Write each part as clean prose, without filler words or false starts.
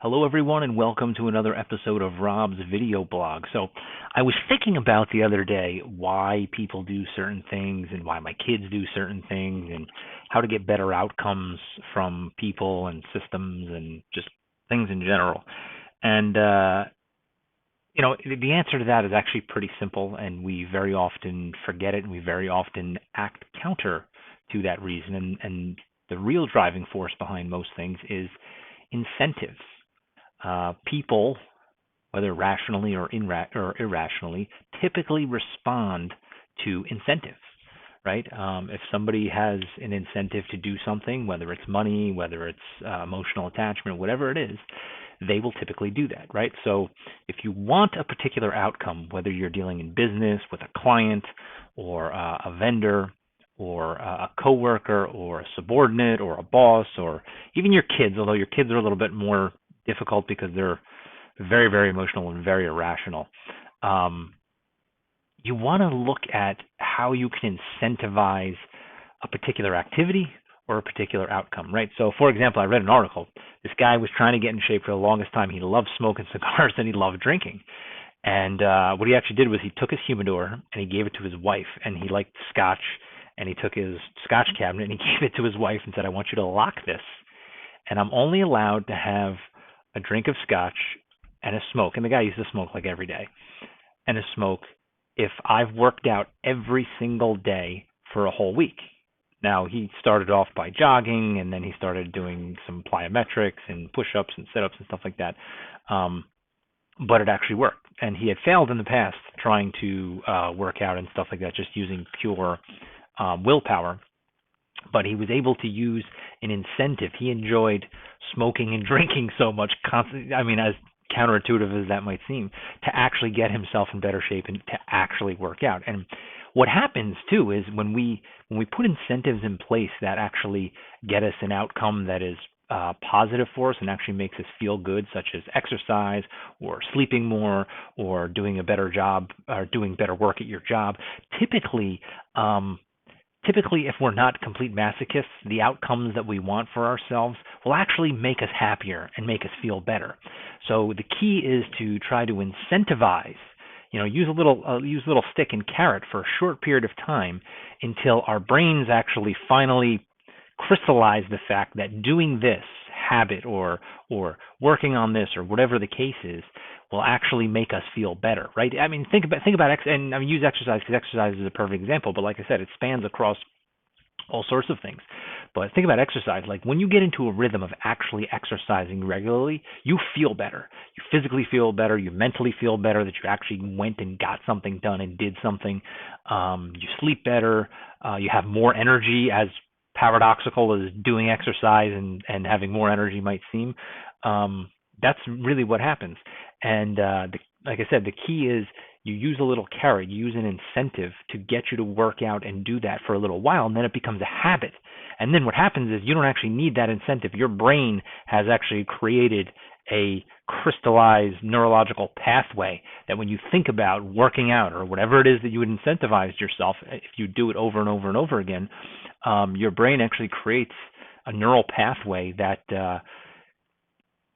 Hello, everyone, and welcome to another episode of Rob's video blog. So, I was thinking about the other day why people do certain things and why my kids do certain things and how to get better outcomes from people and systems and just things in general. And, the answer to that is actually pretty simple, and we very often forget it and we very often act counter to that reason. And the real driving force behind most things is incentives. People, whether rationally or irrationally, typically respond to incentives, right? If somebody has an incentive to do something, whether it's money, whether it's emotional attachment, whatever it is, they will typically do that, right? So if you want a particular outcome, whether you're dealing in business with a client or a vendor or a coworker or a subordinate or a boss or even your kids, although your kids are a little bit more difficult because they're very, very emotional and very irrational. Um, you want to look at how you can incentivize a particular activity or a particular outcome, right? So, for example, I read an article. This guy was trying to get in shape for the longest time. He loved smoking cigars and he loved drinking. And what he actually did was he took his humidor and he gave it to his wife, and he liked scotch, and he took his scotch cabinet and he gave it to his wife and said, "I want you to lock this, and I'm only allowed to have a drink of scotch and a smoke." And the guy used to smoke like every day, and a smoke if I've worked out every single day for a whole week. Now, he started off by jogging, and then he started doing some plyometrics and push-ups and sit-ups and stuff like that. Um, but it actually worked. And he had failed in the past trying to work out and stuff like that, just using pure willpower. But he was able to use an incentive. He enjoyed smoking and drinking so much, constantly. I mean, as counterintuitive as that might seem, to actually get himself in better shape and to actually work out. And what happens too is when we put incentives in place that actually get us an outcome that is positive for us and actually makes us feel good, such as exercise or sleeping more or doing a better job or doing better work at your job. Typically, um, typically, if we're not complete masochists, the outcomes that we want for ourselves will actually make us happier and make us feel better. So the key is to try to incentivize, use a little stick and carrot for a short period of time until our brains actually finally crystallize the fact that doing this habit or working on this or whatever the case is will actually make us feel better, right? I mean, think about and I mean use exercise because exercise is a perfect example. But like I said, it spans across all sorts of things. But think about exercise. Like when you get into a rhythm of actually exercising regularly, you feel better. You physically feel better. You mentally feel better that you actually went and got something done and did something. You sleep better. You have more energy, as paradoxical as doing exercise and having more energy might seem. That's really what happens. And like I said, the key is you use a little carrot, you use an incentive to get you to work out and do that for a little while, and then it becomes a habit. And then what happens is you don't actually need that incentive. Your brain has actually created a crystallized neurological pathway that when you think about working out or whatever it is that you would incentivize yourself, if you do it over and over and over again, your brain actually creates a neural pathway that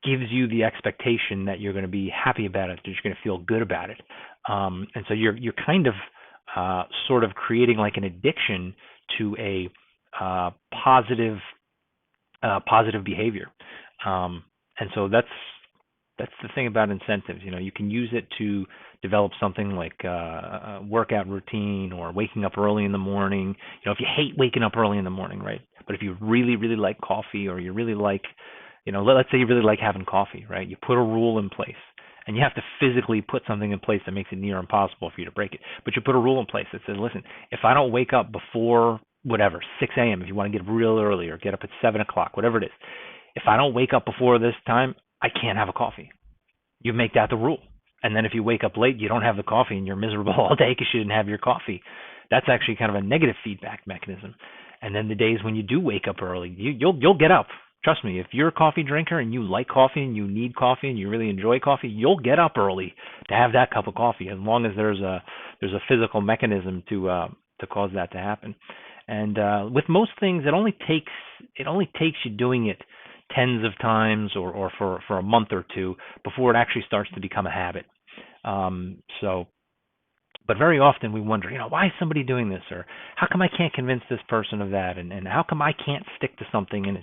gives you the expectation that you're going to be happy about it, that you're going to feel good about it. And so you're kind of sort of creating like an addiction to a positive positive behavior. And so that's the thing about incentives. You can use it to develop something like a workout routine or waking up early in the morning. If you hate waking up early in the morning, right? But if you really, really like coffee, or you really like, let's say you really like having coffee, right? You put a rule in place, and you have to physically put something in place that makes it near impossible for you to break it. But you put a rule in place that says, listen, if I don't wake up before whatever 6 a.m., if you want to get up real early or get up at 7 o'clock, whatever it is, if I don't wake up before this time, I can't have a coffee. You make that the rule. And then if you wake up late, you don't have the coffee, and you're miserable all day because you didn't have your coffee. That's actually kind of a negative feedback mechanism. And then the days when you do wake up early, you'll get up. Trust me, if you're a coffee drinker and you like coffee and you need coffee and you really enjoy coffee, you'll get up early to have that cup of coffee, as long as there's a physical mechanism to cause that to happen. And with most things, it only takes you doing it tens of times or for a month or two before it actually starts to become a habit. So but very often we wonder, why is somebody doing this, or how come I can't convince this person of that, and how come I can't stick to something? And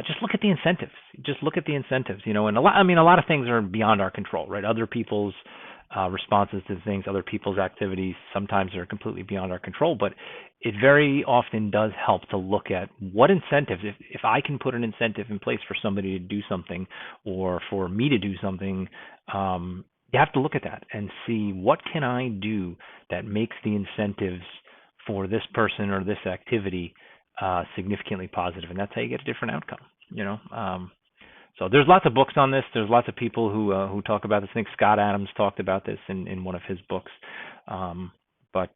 just look at the incentives. Just look at the incentives, and a lot of things are beyond our control, right? Other people's responses to things, other people's activities, sometimes are completely beyond our control. But it very often does help to look at what incentives, if I can put an incentive in place for somebody to do something or for me to do something, you have to look at that and see what can I do that makes the incentives for this person or this activity significantly positive, and that's how you get a different outcome. So there's lots of books on this. There's lots of people who talk about this. I think Scott Adams talked about this in one of his books. But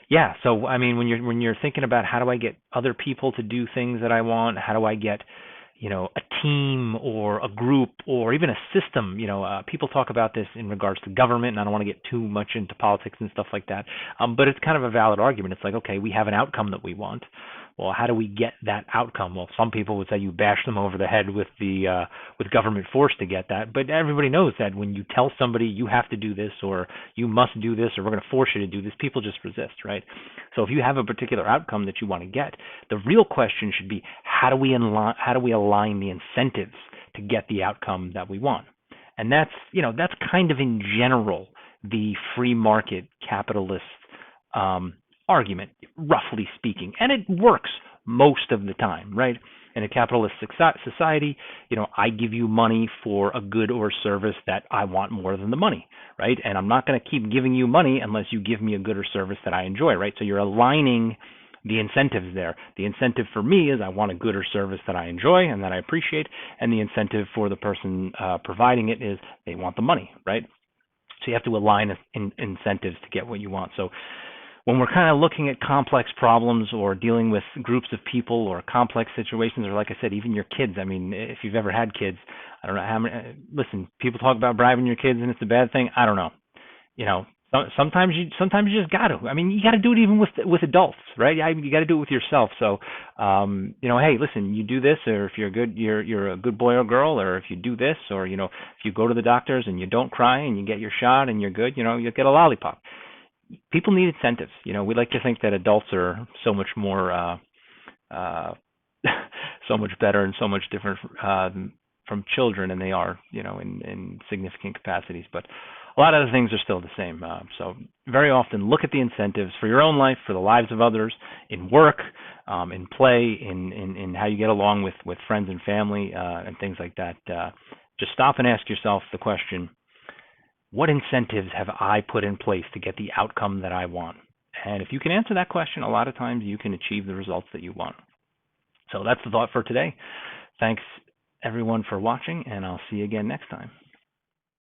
yeah, so I mean, when you're thinking about how do I get other people to do things that I want, how do I get a team or a group or even a system. People talk about this in regards to government, and I don't want to get too much into politics and stuff like that. But it's kind of a valid argument. It's like, okay, we have an outcome that we want. Well, how do we get that outcome? Well, some people would say you bash them over the head with government force to get that. But everybody knows that when you tell somebody you have to do this or you must do this or we're going to force you to do this, people just resist, right? So if you have a particular outcome that you want to get, the real question should be how do we align the incentives to get the outcome that we want? And that's kind of in general the free market capitalist argument, roughly speaking, and it works most of the time, right? In a capitalist society, I give you money for a good or service that I want more than the money, right? And I'm not going to keep giving you money unless you give me a good or service that I enjoy, right? So you're aligning the incentives there. The incentive for me is I want a good or service that I enjoy and that I appreciate, and the incentive for the person providing it is they want the money, right? So you have to align incentives to get what you want. So when we're kind of looking at complex problems or dealing with groups of people or complex situations, or like I said, even your kids. I mean, if you've ever had kids, I don't know how many. Listen, people talk about bribing your kids and it's a bad thing. I don't know. Sometimes you just got to. I mean, you got to do it even with adults, right? You got to do it with yourself. So, hey, listen, you do this, or if you're a good boy or girl, or if you do this, or if you go to the doctors and you don't cry and you get your shot and you're good, you get a lollipop. People need incentives. We like to think that adults are so much more, so much better and so much different from children, and they are, in significant capacities. But a lot of the things are still the same. So very often, look at the incentives for your own life, for the lives of others, in work, in play, in how you get along with friends and family, and things like that. Just stop and ask yourself the question: what incentives have I put in place to get the outcome that I want? And if you can answer that question, a lot of times you can achieve the results that you want. So that's the thought for today. Thanks, everyone, for watching, and I'll see you again next time.